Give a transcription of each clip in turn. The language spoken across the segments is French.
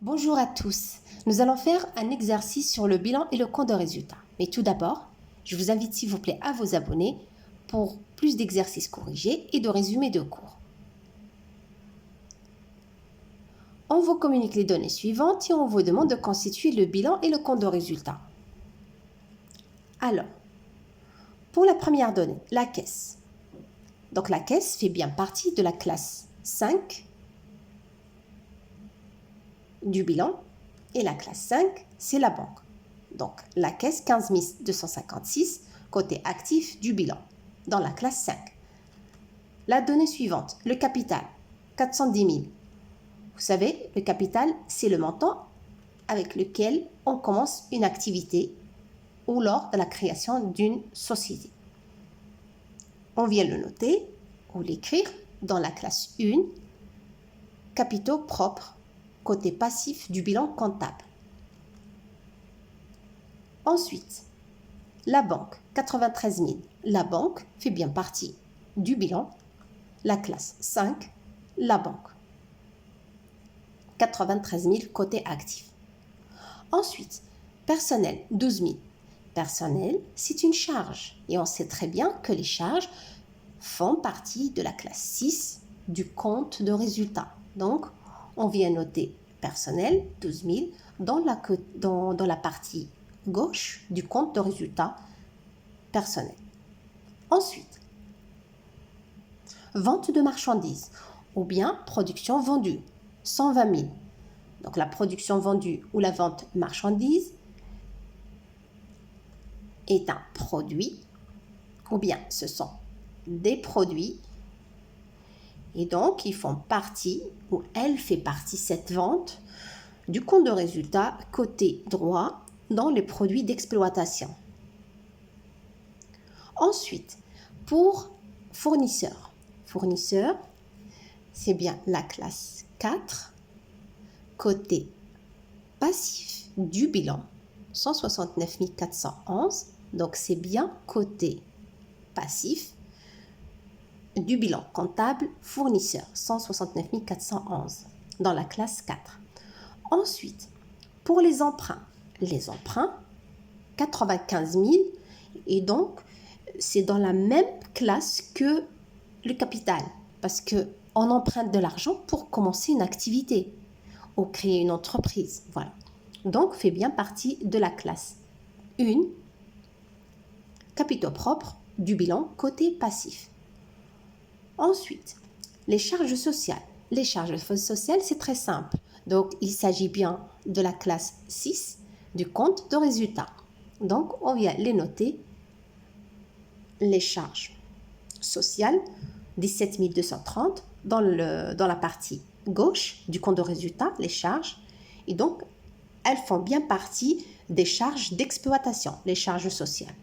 Bonjour à tous. Nous allons faire un exercice sur le bilan et le compte de résultats. Mais tout d'abord, je vous invite s'il vous plaît à vous abonner pour plus d'exercices corrigés et de résumés de cours. On vous communique les données suivantes et on vous demande de constituer le bilan et le compte de résultats. Alors, pour la première donnée, la caisse. Donc la caisse fait bien partie de la classe 5 du bilan et la classe 5, c'est la banque. Donc la caisse 15 256, côté actif du bilan, dans la classe 5. La donnée suivante, le capital, 410 000. Vous savez, le capital, c'est le montant avec lequel on commence une activité ou lors de la création d'une société. On vient le noter ou l'écrire dans la classe 1, capitaux propres, côté passif du bilan comptable. Ensuite, la banque, 93 000. La banque fait bien partie du bilan. La classe 5, la banque. 93 000 côté actif. Ensuite, personnel, 12 000. Personnel, c'est une charge. Et on sait très bien que les charges font partie de la classe 6 du compte de résultat. Donc, on vient noter personnel, 12 000, dans la partie gauche du compte de résultat personnel. Ensuite, vente de marchandises ou bien production vendue, 120 000. Donc la production vendue ou la vente marchandise est un produit ou bien ce sont des produits et donc ils font partie ou elle fait partie cette vente du compte de résultat côté droit dans les produits d'exploitation. Ensuite, pour fournisseurs. Fournisseurs, c'est bien la classe 4, côté passif du bilan, 169 411. Donc, c'est bien côté passif du bilan comptable fournisseur, 169 411, dans la classe 4. Ensuite, pour les emprunts, 95 000, et donc, c'est dans la même classe que le capital, parce qu'on emprunte de l'argent pour commencer une activité ou créer une entreprise. Voilà. Donc, fait bien partie de la classe 1, capitaux propres du bilan côté passif. Ensuite, les charges sociales. Les charges sociales, c'est très simple. Donc, il s'agit bien de la classe 6 du compte de résultat. Donc, on vient les noter. Les charges sociales, 17 230 dans la partie gauche du compte de résultat, les charges. Et donc, elles font bien partie des charges d'exploitation, les charges sociales.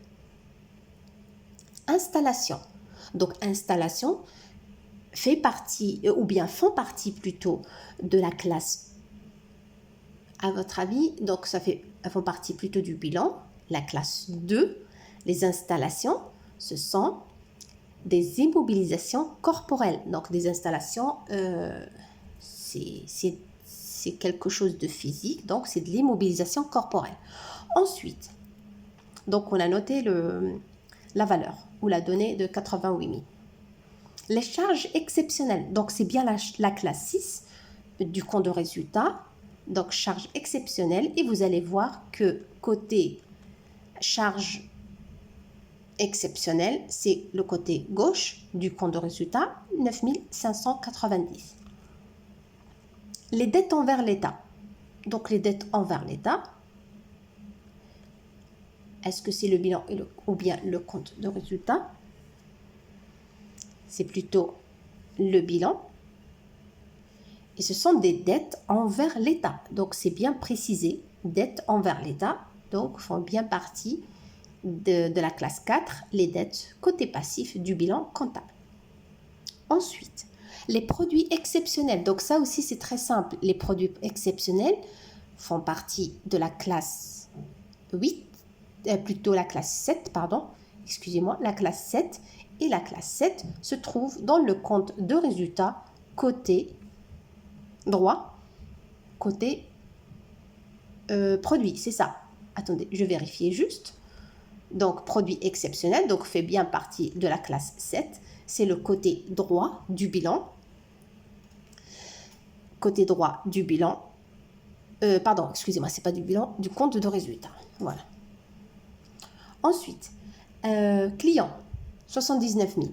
Installation. Donc, installation fait partie, ou bien font partie plutôt de la classe. À votre avis, donc elles font partie plutôt du bilan, la classe 2. Les installations, ce sont des immobilisations corporelles. Donc, des installations, c'est quelque chose de physique, donc c'est de l'immobilisation corporelle. Ensuite, donc on a noté la valeur ou la donnée de 88 000. Les charges exceptionnelles, donc c'est bien la classe 6 du compte de résultat, donc charges exceptionnelles, et vous allez voir que côté charges exceptionnelles, c'est le côté gauche du compte de résultat, 9 590. Les dettes envers l'État. Donc les dettes envers l'État, est-ce que c'est le bilan ou bien le compte de résultat? C'est plutôt le bilan. Et ce sont des dettes envers l'État. Donc c'est bien précisé, dettes envers l'État, donc font bien partie de la classe 4, les dettes côté passif du bilan comptable. Ensuite, les produits exceptionnels. Donc ça aussi, c'est très simple. Les produits exceptionnels font partie de la classe 8, plutôt la classe 7, pardon. Excusez-moi, la classe 7. Et la classe 7 se trouve dans le compte de résultat côté droit, côté produit, c'est ça. Attendez, je vérifie juste. Donc, produit exceptionnel, donc fait bien partie de la classe 7. C'est le côté droit du bilan. Côté droit du bilan. Pardon, excusez-moi, c'est pas du bilan, du compte de résultat. Voilà. Ensuite, client, 79 000.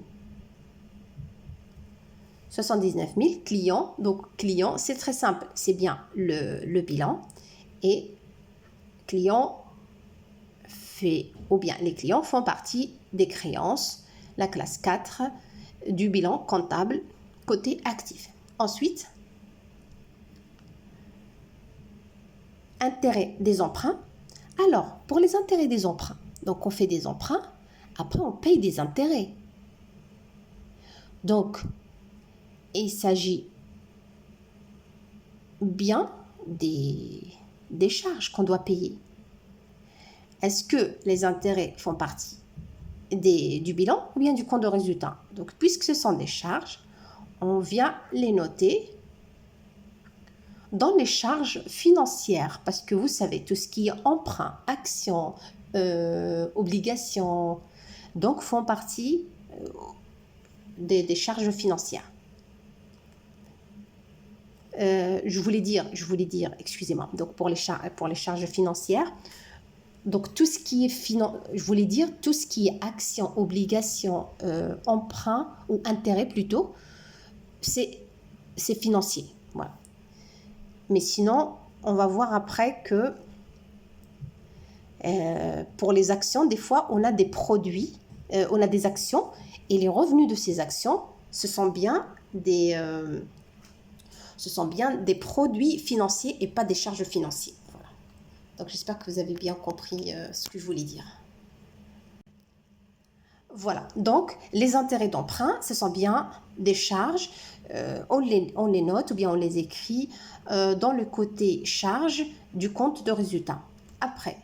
79 000 clients. Donc, client, c'est très simple. C'est bien le bilan. Et client fait, ou bien les clients font partie des créances, la classe 4 du bilan comptable côté actif. Ensuite, intérêt des emprunts. Alors, pour les intérêts des emprunts, donc on fait des emprunts, après on paye des intérêts. Donc, il s'agit bien des charges qu'on doit payer. Est-ce que les intérêts font partie du bilan ou bien du compte de résultat? Donc, puisque ce sont des charges, on vient les noter dans les charges financières, parce que vous savez, tout ce qui est emprunt, action, obligations, donc font partie des charges financières. Je voulais dire, excusez-moi, donc pour les charges financières, donc tout ce qui est je voulais dire tout ce qui est action, obligation, emprunt ou intérêt plutôt, c'est financier, voilà. Mais sinon, on va voir après que pour les actions, des fois, on a des produits, on a des actions, et les revenus de ces actions, ce sont bien des produits financiers et pas des charges financières. Voilà. Donc, j'espère que vous avez bien compris ce que je voulais dire. Voilà. Donc, les intérêts d'emprunt, ce sont bien des charges. On les note ou bien on les écrit dans le côté charge du compte de résultat. Après,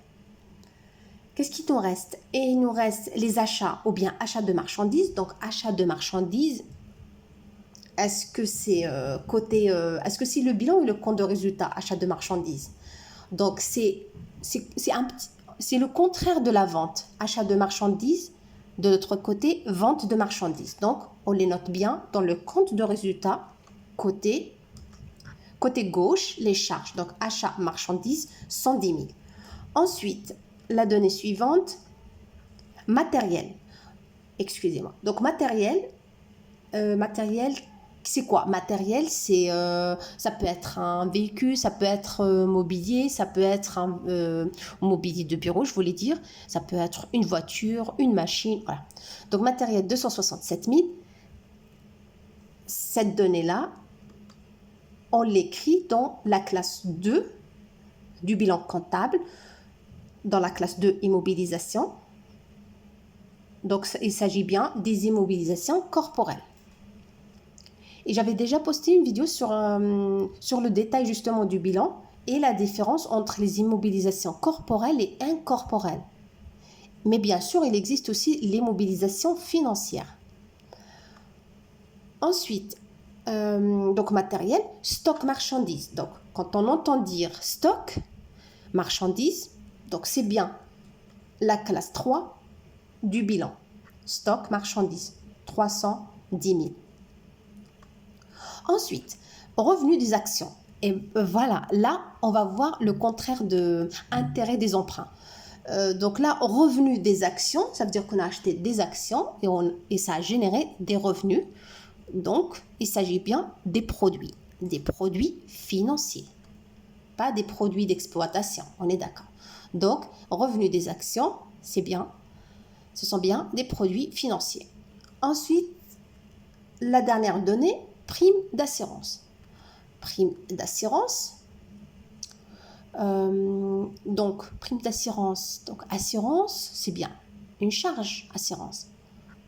qu'est-ce qui nous reste? Et il nous reste les achats ou bien achats de marchandises. Donc, achat de marchandises, est-ce que c'est est-ce que c'est le bilan ou le compte de résultat, achat de marchandises? Donc, c'est le contraire de la vente. Achat de marchandises, de l'autre côté, vente de marchandises. Donc, on les note bien dans le compte de résultat, côté gauche, les charges. Donc, achat marchandises, 110 000. Ensuite, la donnée suivante, matériel. Excusez-moi. Donc, matériel, c'est quoi? Matériel, ça peut être un véhicule, ça peut être mobilier, ça peut être un mobilier de bureau, je voulais dire. Ça peut être une voiture, une machine, voilà. Donc, matériel, 267 000. Cette donnée-là, on l'écrit dans la classe 2 du bilan comptable, dans la classe 2 immobilisation. Donc, il s'agit bien des immobilisations corporelles. Et j'avais déjà posté une vidéo sur le détail justement du bilan et la différence entre les immobilisations corporelles et incorporelles. Mais bien sûr, il existe aussi l'immobilisation financière. Ensuite, donc matériel, stock marchandises. Donc, quand on entend dire stock marchandises, donc c'est bien la classe 3 du bilan. Stock marchandises, 310 000. Ensuite, revenu des actions. Et voilà, là, on va voir le contraire de intérêt des emprunts. Donc là, revenu des actions, ça veut dire qu'on a acheté des actions et ça a généré des revenus. Donc, il s'agit bien des produits financiers, pas des produits d'exploitation, on est d'accord. Donc, revenu des actions, ce sont bien des produits financiers. Ensuite, la dernière donnée, prime d'assurance. Prime d'assurance. Donc, prime d'assurance. Donc, assurance, c'est bien une charge assurance.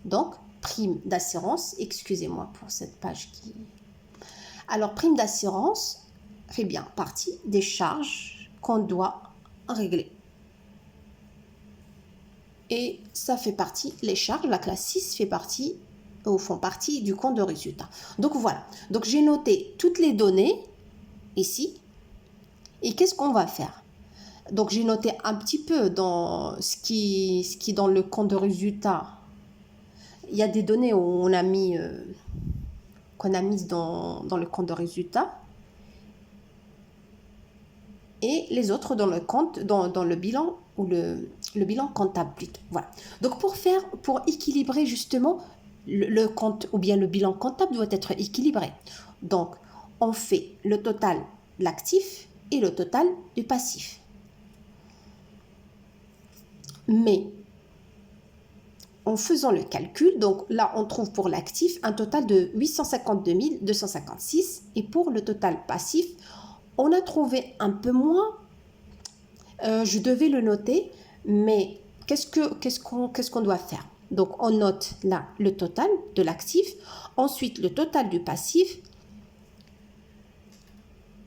Donc, prime d'assurance, excusez-moi pour cette page qui... Alors, prime d'assurance fait bien partie des charges qu'on doit régler. Et ça fait partie, les charges, la classe 6 font partie du compte de résultat. Donc voilà, j'ai noté toutes les données ici. Et qu'est-ce qu'on va faire? Donc, j'ai noté un petit peu dans ce qui dans le compte de résultat. Il y a des données où on a mis, qu'on a mises dans le compte de résultat. Et les autres dans le compte, dans le bilan ou le bilan comptable plutôt. Voilà. Donc, pour équilibrer justement le compte ou bien le bilan comptable doit être équilibré. Donc, on fait le total de l'actif et le total du passif. Mais en faisant le calcul, donc là on trouve pour l'actif un total de 852 256 et pour le total passif, on a trouvé un peu moins. Je devais le noter, mais qu'est-ce qu'on doit faire? Donc on note là le total de l'actif, ensuite le total du passif.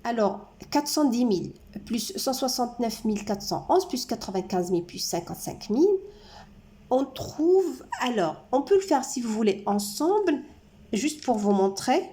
Alors 410 000 plus 169 411 plus 95 000 plus 55 000. On trouve, alors, on peut le faire si vous voulez ensemble, juste pour vous montrer.